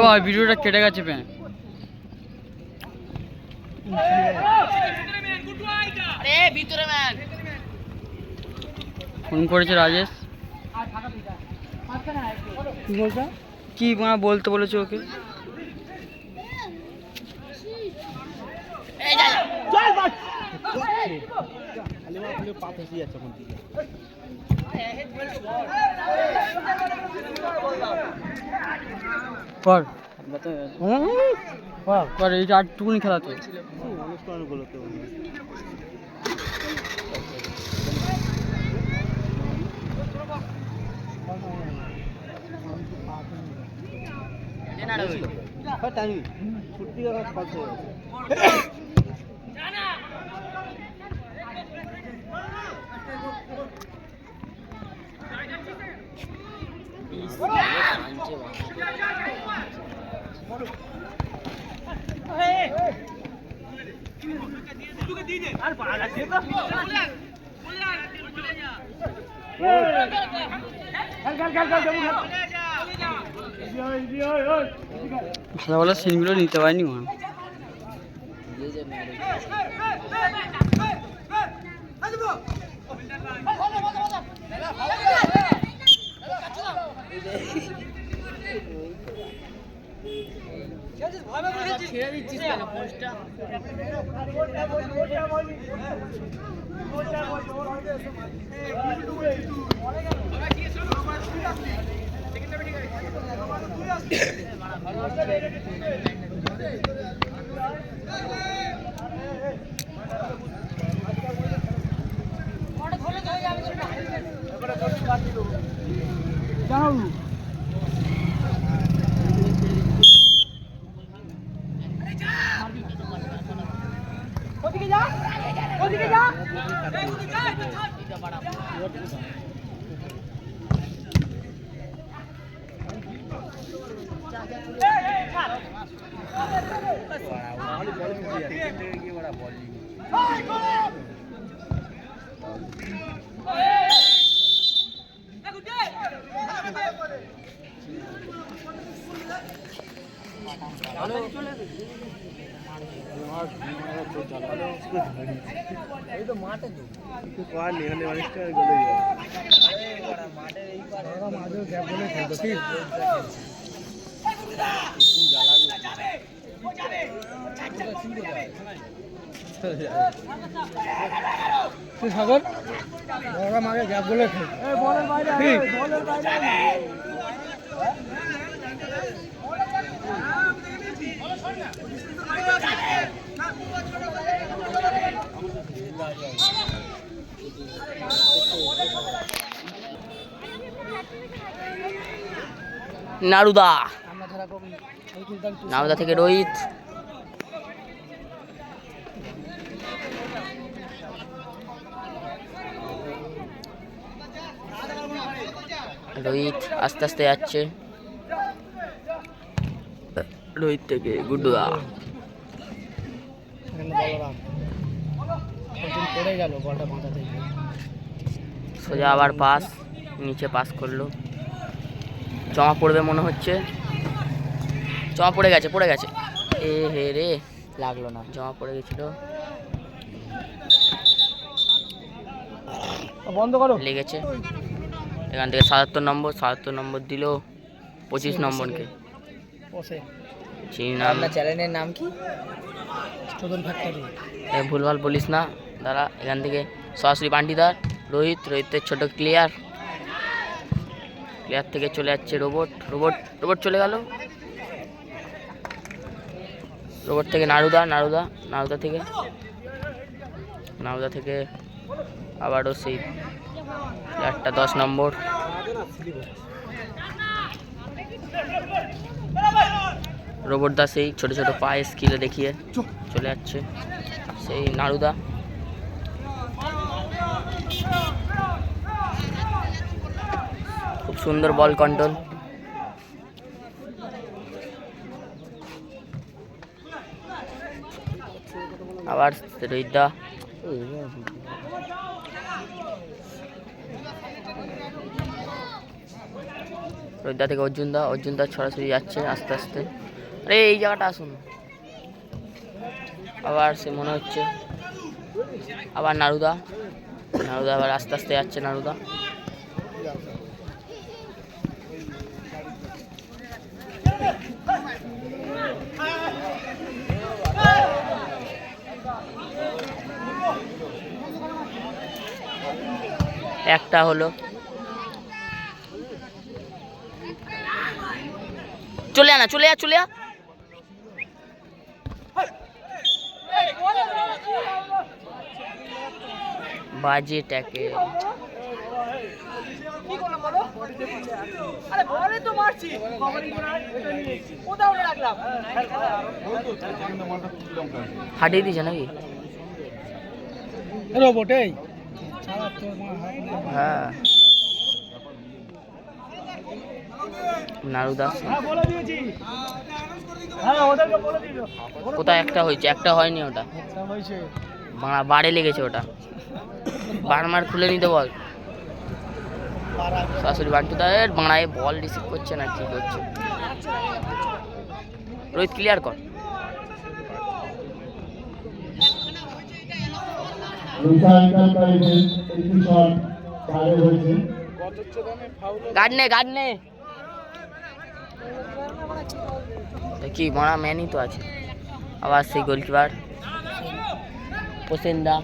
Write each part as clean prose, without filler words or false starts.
ভাই ভিডিওটা কেটে গেছে পেন। ফোন করেছে রাজেশ। কি বলতে বলেছে ওকে? এইটা আটটুকুনি খেলা তো অনুষ্ঠানগুলোতে ভালো ভালো সিনগুলো নিতে পারিনি মনে। ছেড়ে দিচ্ছিস কেন পোস্টটা? সাগর ওরা মাকে গ্যাপ বলে বলের বাইরে বলের বাইরে নারুদা নারুদা থেকে রোহিত রোহিত আস্তে আস্তে যাচ্ছে রোহিত থেকে গুড্ডুদা সোজা আবার পাস নিচে পাস করলো জমা পড়বে মনে হচ্ছে জমা পড়ে গেছে এ হে রে লাগলো না জমা পড়ে গেছিল বন্ধ করো লেগেছে এখান থেকে 77 নম্বর দিল 25 নম্বরকে আপনার চ্যানেলের নাম কি ভুলভাল বলিস না দাঁড়া এখান থেকে সরাসরি পান্ডিদার রোহিতের ছোট ক্লিয়ার থেকে চলে যাচ্ছে রোবট চলে গেল রোবট থেকে নারুদা থেকে আবারও সেই প্লেয়ারটা 10 নম্বর রোবট দা সেই ছোট ছোট পায়ে স্কিলে দেখিয়ে চলে যাচ্ছে সেই নারুদা খুব সুন্দর বল কন্ট্রোল আবার রোহিতদা রোহিতদা থেকে অর্জুনদা সরাসরি যাচ্ছে আস্তে আস্তে। আরে এই জায়গাটা আসুন, আবার সে মনে হচ্ছে আবার নারুদা আবার আস্তে আস্তে যাচ্ছে নারুদা। একটা হলো, চলে আনা, চলে আ বাজে ট্যাকে। হাটিয়ে দিয়েছে নাকি? হ্যাঁ নারুদা কোথায় একটা হয়েছে, একটা হয়নি, ওটা বাড়ে লেগেছে, ওটা বারমার খুলে নিতে বল। সরাসরি বান্টুদা বাড়ায় বল রিসিভ করছে না, কি করছে? রোহিত ক্লিয়ার কর। গার্ড নে কি বড়া ম্যানই তো আছে। আবার সেই গোলকিপার হোসেনদা,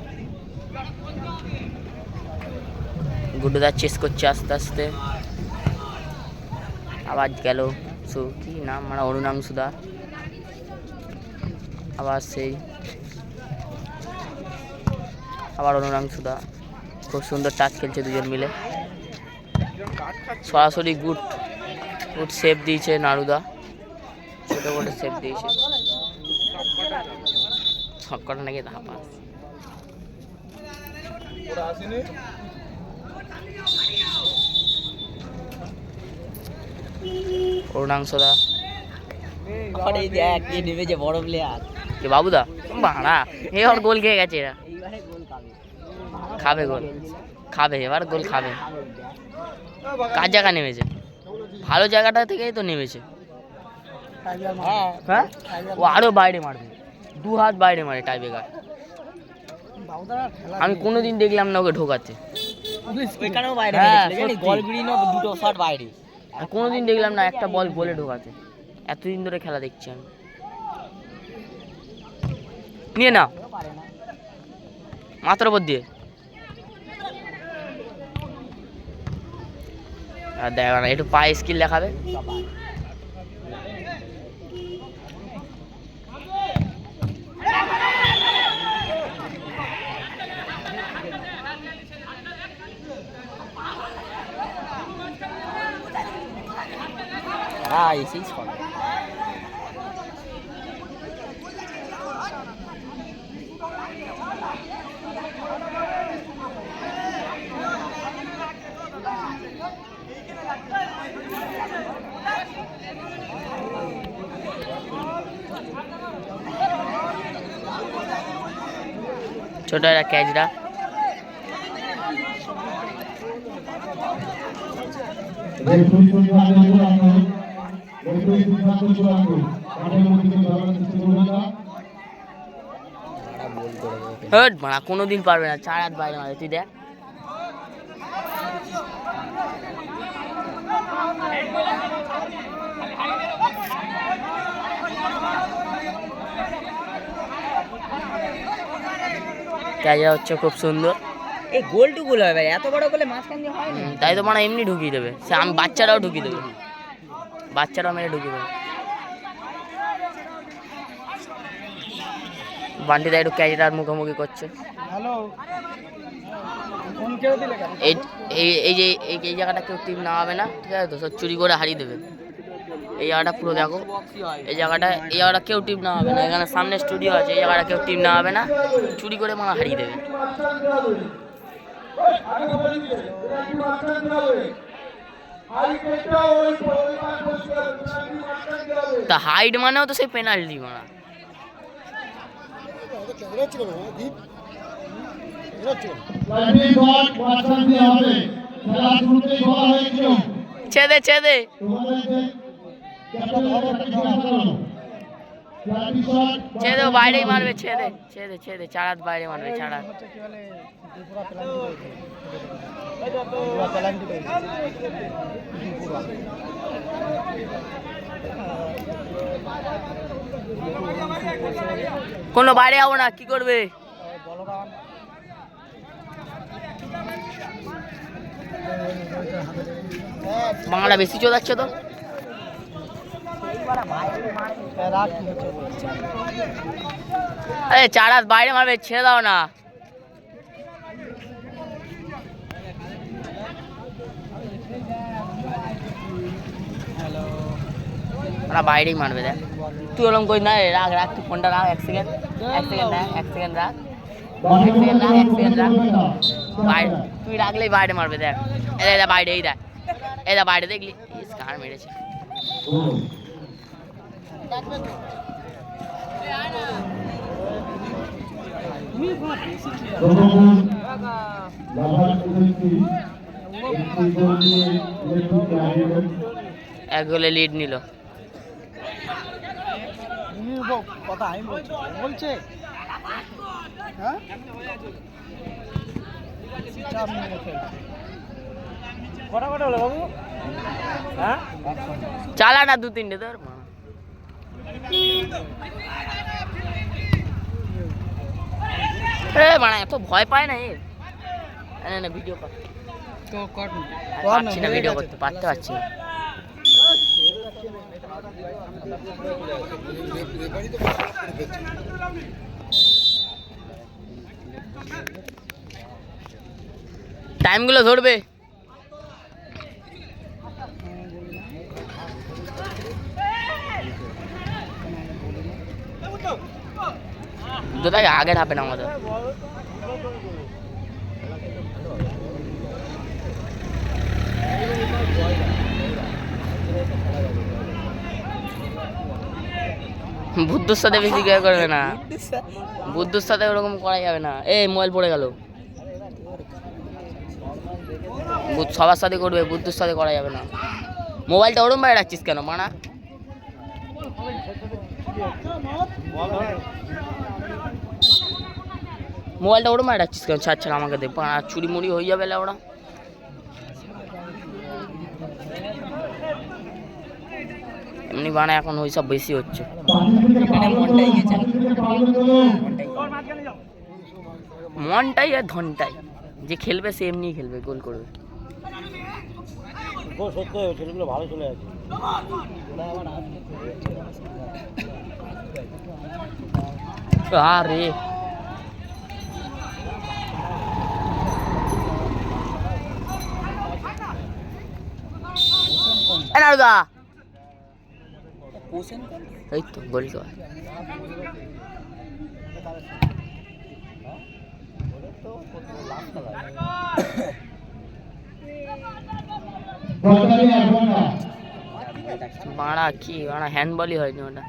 গুড্ডুদা চেস করছে আস্তে আস্তে। আবার গেল কি নাম মানে অরুণাংশুদা, আবার সেই আবার অরুণাংশুদা। খুব সুন্দর টাচ খেলছে দুজন মিলে। সরাসরি গুড সেভ দিয়েছে নারুদা, ছোট করে সেভ দিয়েছে। সবকটা নাকি ধাপা অরুণাংশদা নেমেছে বড় প্লেয়ার কে বাবুদা বাড়া। এবার গোল খেয়ে গেছে, এরা খাবে গোল, খাবে এবার গোল খাবে। কার জায়গা নেমেছে? ভালো জায়গাটা থেকেই তো নেমেছে। হ্যাঁ ও আরো বাইরে মারবে, 2 হাত বাইরে মারে টাইব্রেকার। আমি কোনোদিন দেখলাম না ওকে ঢোকাতে। কোনোদিন দেখলাম না একটা বল গোলে ঢোকাতে, এতদিন ধরে খেলা দেখছি আমি। নিয়ে না মাথার উপর দিয়ে দেখ না, একটু পায়ে স্কিল দেখাবে। এসেই ছোট একটা ক্যাচরা। কোনোদিন পারবে না, 4 হাত বাইরে মারে। তুই দেখ ক্যাচরা হচ্ছে খুব সুন্দর। এই গোলটু গোল হবে, এত বড় গোলে মাঝখান দিয়ে হয় না। তাই তো মানে এমনি ঢুকিয়ে দেবে, সে আমি বাচ্চারাও ঢুকিয়ে দেবে, বাচ্চারাও মেরে ঢুকিয়ে দেবে। বান্টিদা একটু ক্যাচরার মুখোমুখি করছে। এই যে এই জায়গাটা কেউ টিম নামাবে না, ঠিক আছে তো? সব চুরি করে হারিয়ে দেবে। এই জায়গাটা পুরো দেখো, এই জায়গাটা কেউ টিম নামাবে না। এখানে সামনে স্টুডিও আছে, এই জায়গাটা কেউ টিম নামাবে না, চুরি করে মানে হারিয়ে দেবে। তা হাইড মানেও তো সেই পেনাল্টি মানা। ছেদে ছেদে ছেদে বাইরেই মারবে ছেদে ছেদে ছেদে চারাত বাইরে মারবে চারাত কোনো বাইরে যাবো না কি করবে বাংলা বেশি চোদাচ্ছে তো আরে চারাত বাইরে মারবে ছেড়ে দাও না ওরা বাইরেই মারবে দেখ তুই ওরকম কই না রাখ রাখ তুই ফোনটা রাখ এক সেকেন্ড রাখ এক সেকেন্ড রাখ বাইরে তুই রাখলেই বাইরে মারবে দেখ এটা বাইরে এই দেখ এটা বাইরে দেখলি কার মেরেছে এক গোলে লিড নিল কথা আমি বলছে কটা কটা হলো বাবু হ্যাঁ চালা না দু তিনটে তোর মানে এত ভয় পায় না এর না ভিডিও পাচ্ছি না ভিডিও করতে পারছি না টাইমগুলো ধরবে দুটাকে আগে ঢাপে না আমাদের বুদ্ধর সাথে বেশি কেউ করবে না বুদ্ধর সাথে ওরকম করা যাবে না এই মোবাইল পড়ে গেল সবার সাথে করবে বুদ্ধর সাথে করা যাবে না মোবাইলটা ওরম বাইরে রাখছিস কেন মানা মোবাইলটা ওরম বাইরে রাখছিস কেন ছাড় ছাড় আমাকে দেখ চুরি মুড়ি হয়ে যাবে ওরা এমনি বানা এখন ওইসব বেশি হচ্ছে মনটাই আর ধনটাই যে খেলবে সে এমনি খেলবে গোল করবে ছেলেগুলো ভালো চলে আছে আরে নারুদা এই তো গোল কর বাড়া কি বাড়া হ্যান্ডবলই হয়নি ওটা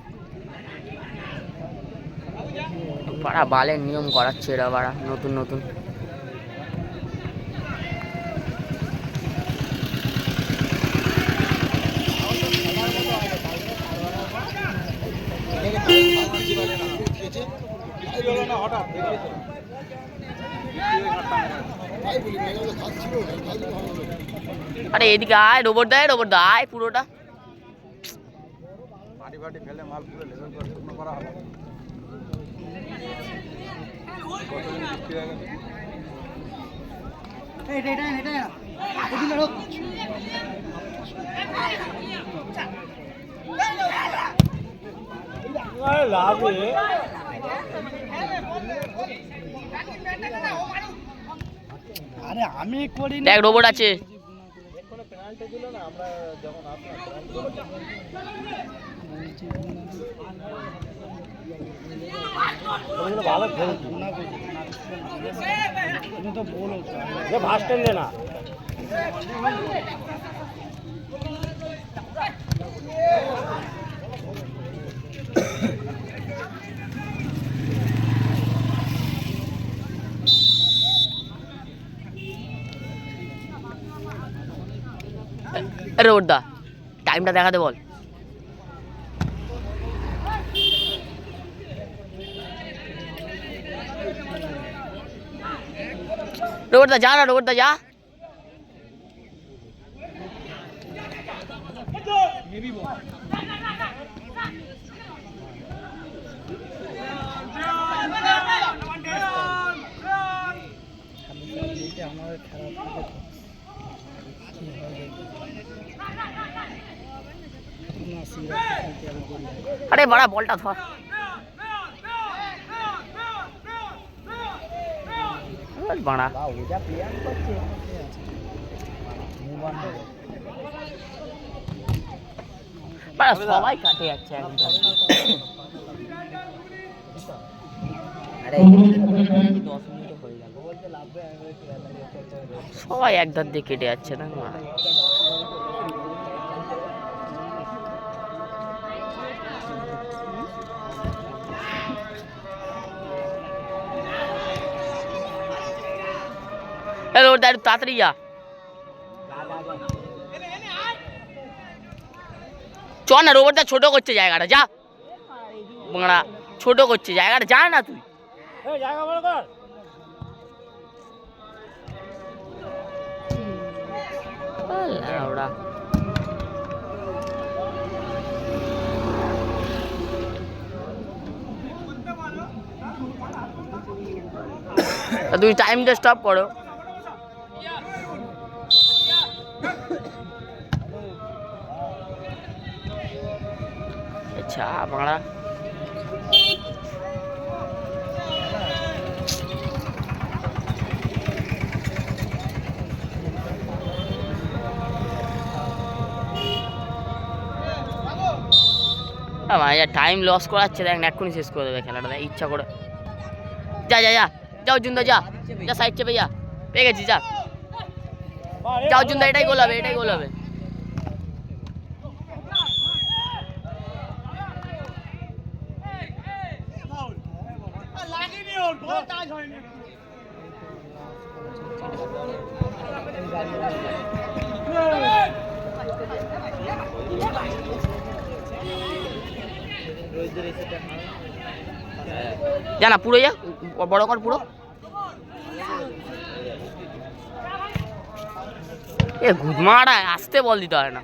বাড়া বালের নিয়ম করাচ্ছে এরা বাড়া নতুন নতুন আরে এদিকে আয় রোবট দেয় পুরোটা ফেলে মাল পুরো লেভেল করে শুকনো করা হবে আরে আমি করি দেখ রোবট আছে ভালো তুমি তো বলো ভাস টেন দে না আরে ওর দা টাইমটা দেখাতে বল। রোবট দা যা না, রোবট দা যা। আরে বড়া বলটা ধর। বাড়া সবাই কাটে যাচ্ছে একদম। সবাই এক ধার দিয়ে কেটে যাচ্ছে না। হ্যালো দাদু তাড়াতাড়ি যা। চ না, রোবটটা ছোট করছে জায়গাটা, যা। বাংলা ছোট করছে জায়গাটা, যা না তুই। জায়গা বড় কর। ওরা তুমি টাইমটা স্টপ করো। আচ্ছা বাংলা টাইম লস করাচ্ছে, দেখ এক্ষুনি শেষ করে দেবে খেলাটা, দেখ ইচ্ছা করে। যা যা যা যাও জুন্দা, যা যা সাইড চেপে যা, পেয়ে গেছি যা। যাও জুন্দা, এটাই গোল হবে, এটাই গোল হবে। জানা পুরো যা, বড় কর পুরো। এ ঘুমাড়া আসতে বল দিতে হয় না।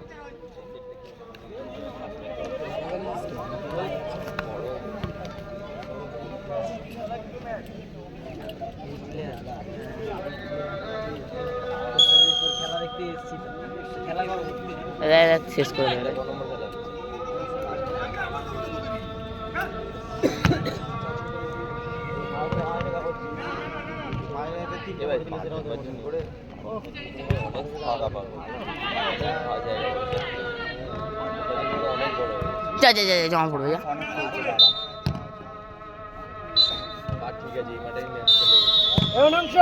শেষ করে দেবে। যা যা যা জমা পড়বে যা। অংশ